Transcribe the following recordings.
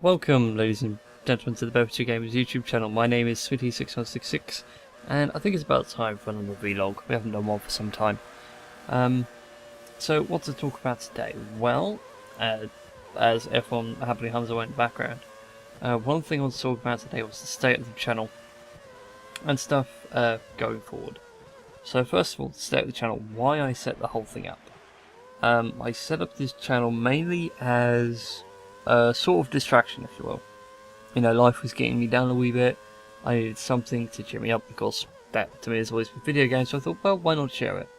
Welcome, ladies and gentlemen, to the Better 2 Gamers YouTube channel. My name is Smitty6166, and I think it's about time for another vlog. We haven't done one for some time. So, what to talk about today? Well, as everyone happily hums away in the background, one thing I want to talk about today was the state of the channel and stuff going forward. So, first of all, the state of the channel, why I set the whole thing up. I set up this channel mainly as a sort of distraction, if you will. You know, life was getting me down a wee bit. I needed something to cheer me up because that to me has always been video games, so I thought, well, why not share it?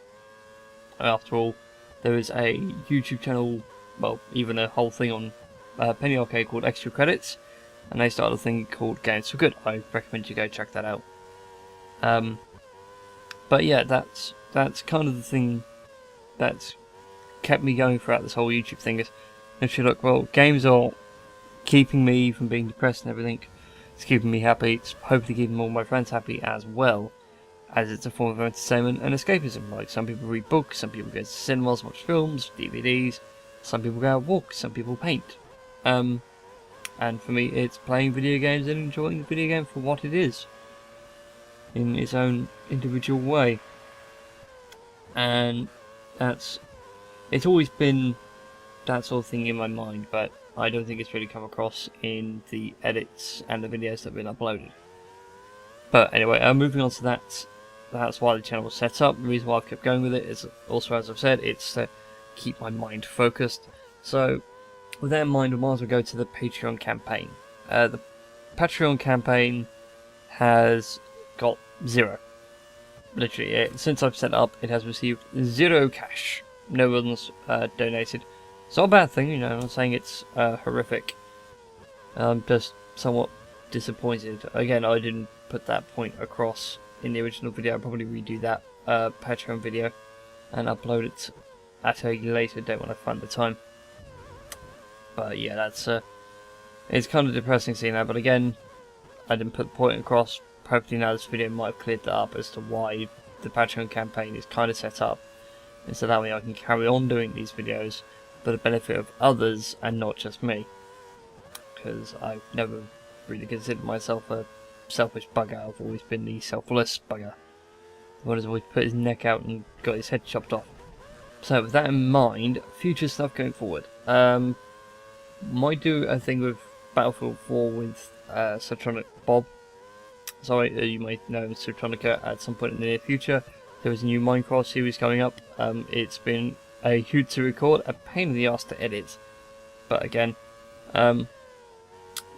After all, there is a YouTube channel, well, even a whole thing on Penny Arcade called Extra Credits, and they started a thing called Games for Good. I recommend you go check that out. But yeah, that's kind of the thing that's kept me going throughout this whole YouTube thing. Is if you look, well, games are keeping me from being depressed and everything. It's keeping me happy. It's hopefully keeping all my friends happy as well, as it's a form of entertainment and escapism. Like, some people read books, some people go to cinemas, watch films, DVDs, some people go out walks, some people paint. And for me, it's playing video games and enjoying the video game for what it is, in its own individual way. And it's always been that sort of thing in my mind, but I don't think it's really come across in the edits and the videos that have been uploaded. But anyway, moving on to that, that's why the channel was set up. The reason why I've kept going with it is also, as I've said, it's to keep my mind focused. So, with that in mind, we might as well go to the Patreon campaign. The Patreon campaign has got 0. Literally, since I've set it up, it has received 0 cash. No one's donated. It's not a bad thing, you know, I'm not saying it's horrific. I'm just somewhat disappointed. Again, I didn't put that point across in the original video. I'll probably redo that Patreon video and upload it at a later date when I find the time. But yeah, that's it's kind of depressing seeing that, but again, I didn't put the point across. Hopefully now this video might have cleared that up as to why the Patreon campaign is kind of set up. And so that way I can carry on doing these videos for the benefit of others and not just me. Because I've never really considered myself a selfish bugger. I've always been the selfless bugger. The one who's always put his neck out and got his head chopped off. So with that in mind, future stuff going forward. Might do a thing with Battlefield 4 with Subtronic Bob. Sorry, you might know Subtronica at some point in the near future. There is a new Minecraft series coming up. It's been a hoot to record, a pain in the ass to edit. But again, we're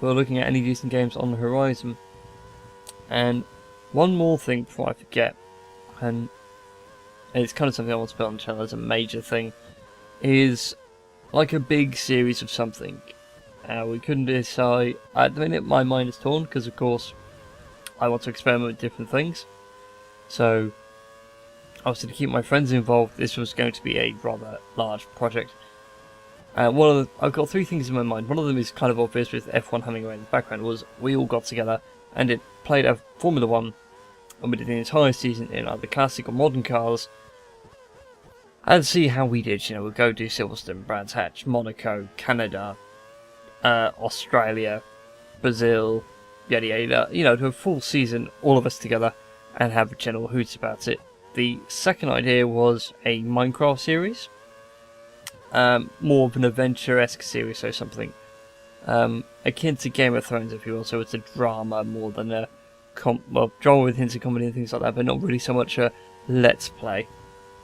looking at any decent games on the horizon. And one more thing before I forget, and it's kind of something I want to put on the channel as a major thing, is like a big series of something. We couldn't decide. At the minute, my mind is torn because, of course, I want to experiment with different things. So, obviously, to keep my friends involved, this was going to be a rather large project. I've got 3 things in my mind. One of them is kind of obvious with F1 humming away in the background, was we all got together and it played a Formula 1, and we did the entire season in either classic or modern cars, and see how we did. You know, we'll go do Silverstone, Brands Hatch, Monaco, Canada, Australia, Brazil, yada yada, you know, to a full season, all of us together, and have a general hoot about it. The second idea was a Minecraft series, more of an adventure-esque series, so something akin to Game of Thrones, if you will. So it's a drama more than a drama with hints of comedy and things like that, but not really so much a let's play.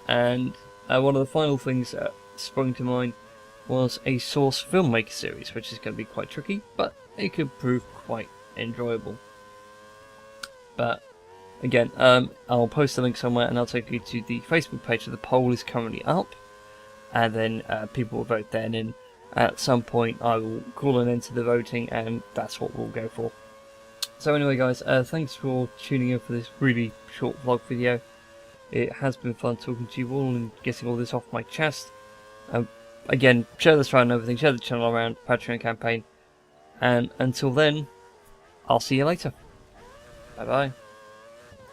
And one of the final things that sprung to mind was a Source filmmaker series, which is going to be quite tricky, but it could prove quite enjoyable. But again, I'll post a link somewhere and I'll take you to the Facebook page. The poll is currently up, and then people will vote then, and at some point I will call an end to the voting, and that's what we'll go for. So anyway guys, thanks for tuning in for this really short vlog video. It has been fun talking to you all and getting all this off my chest. Again, share this around and everything, share the channel around, Patreon campaign, and until then, I'll see you later. Bye bye.